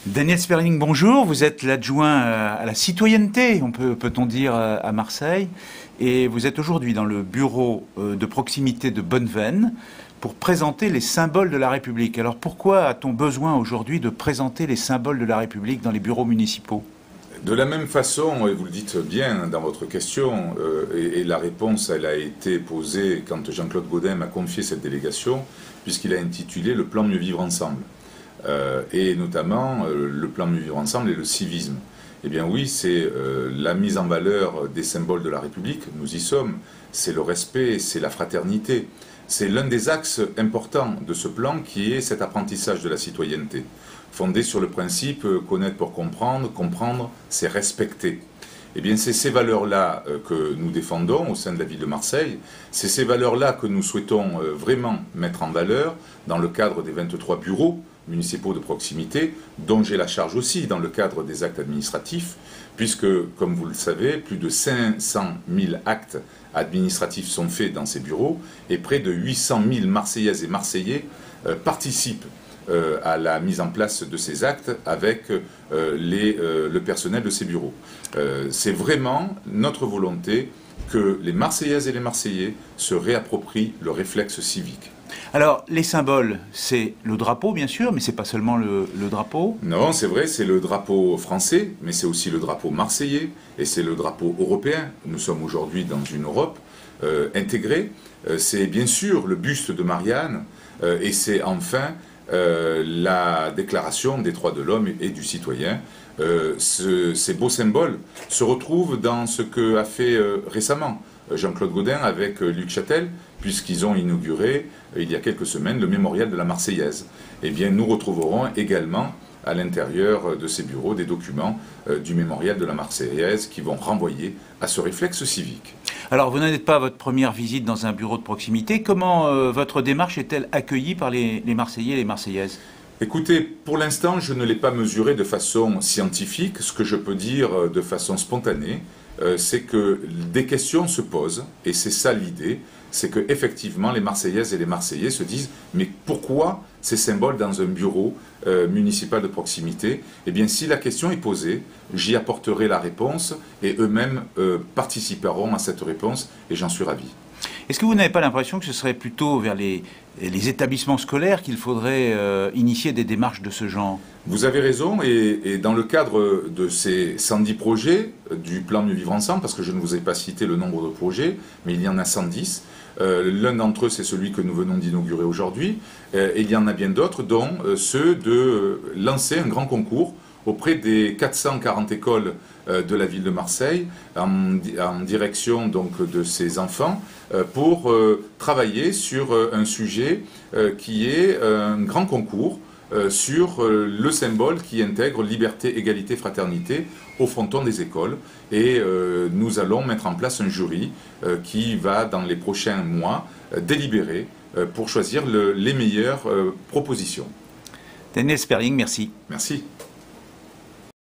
Daniel Sperling, bonjour. Vous êtes l'adjoint à la citoyenneté, peut-on dire, à Marseille. Et vous êtes aujourd'hui dans le bureau de proximité de Bonneveine pour présenter les symboles de la République. Alors pourquoi a-t-on besoin aujourd'hui de présenter les symboles de la République dans les bureaux municipaux ? De la même façon, et vous le dites bien dans votre question, et la réponse elle a été posée quand Jean-Claude Gaudin m'a confié cette délégation, puisqu'il a intitulé le plan Mieux Vivre Ensemble. Et notamment le plan Mieux Vivre Ensemble et le civisme. Eh bien oui, c'est la mise en valeur des symboles de la République, nous y sommes, c'est le respect, c'est la fraternité. C'est l'un des axes importants de ce plan qui est cet apprentissage de la citoyenneté, fondé sur le principe connaître pour comprendre, comprendre c'est respecter. Eh bien c'est ces valeurs-là que nous défendons au sein de la ville de Marseille, c'est ces valeurs-là que nous souhaitons vraiment mettre en valeur dans le cadre des 23 bureaux municipaux de proximité, dont j'ai la charge aussi dans le cadre des actes administratifs, puisque, comme vous le savez, plus de 500 000 actes administratifs sont faits dans ces bureaux, et près de 800 000 Marseillaises et Marseillais participent à la mise en place de ces actes avec le personnel de ces bureaux. C'est vraiment notre volonté que les Marseillaises et les Marseillais se réapproprient le réflexe civique. Alors, les symboles, c'est le drapeau, bien sûr, mais c'est pas seulement le drapeau. Non, c'est vrai, c'est le drapeau français, mais c'est aussi le drapeau marseillais, et c'est le drapeau européen. Nous sommes aujourd'hui dans une Europe intégrée. C'est bien sûr le buste de Marianne, et c'est enfin la déclaration des droits de l'homme et du citoyen. Ces beaux symboles se retrouvent dans ce qu'a fait récemment Jean-Claude Gaudin avec Luc Châtel, puisqu'ils ont inauguré il y a quelques semaines le mémorial de la Marseillaise. Eh bien, nous retrouverons également à l'intérieur de ces bureaux des documents du mémorial de la Marseillaise qui vont renvoyer à ce réflexe civique. Alors, vous n'êtes pas à votre première visite dans un bureau de proximité. Comment votre démarche est-elle accueillie par les Marseillais et les Marseillaises ? Écoutez, pour l'instant, je ne l'ai pas mesuré de façon scientifique. Ce que je peux dire de façon spontanée, c'est que des questions se posent, et c'est ça l'idée, c'est qu'effectivement les Marseillaises et les Marseillais se disent « mais pourquoi ces symboles dans un bureau municipal de proximité ?» Eh bien, si la question est posée, j'y apporterai la réponse, et eux-mêmes participeront à cette réponse, et j'en suis ravi. Est-ce que vous n'avez pas l'impression que ce serait plutôt vers les établissements scolaires qu'il faudrait initier des démarches de ce genre ? Vous avez raison, et dans le cadre de ces 110 projets du plan Mieux Vivre Ensemble, parce que je ne vous ai pas cité le nombre de projets, mais il y en a 110, l'un d'entre eux c'est celui que nous venons d'inaugurer aujourd'hui, et il y en a bien d'autres, dont ceux de lancer un grand concours auprès des 440 écoles de la ville de Marseille, en direction donc de ces enfants, pour travailler sur un sujet qui est un grand concours sur le symbole qui intègre liberté, égalité, fraternité au fronton des écoles. Et nous allons mettre en place un jury qui va, dans les prochains mois, délibérer pour choisir les meilleures propositions. Daniel Sperling, merci. Merci.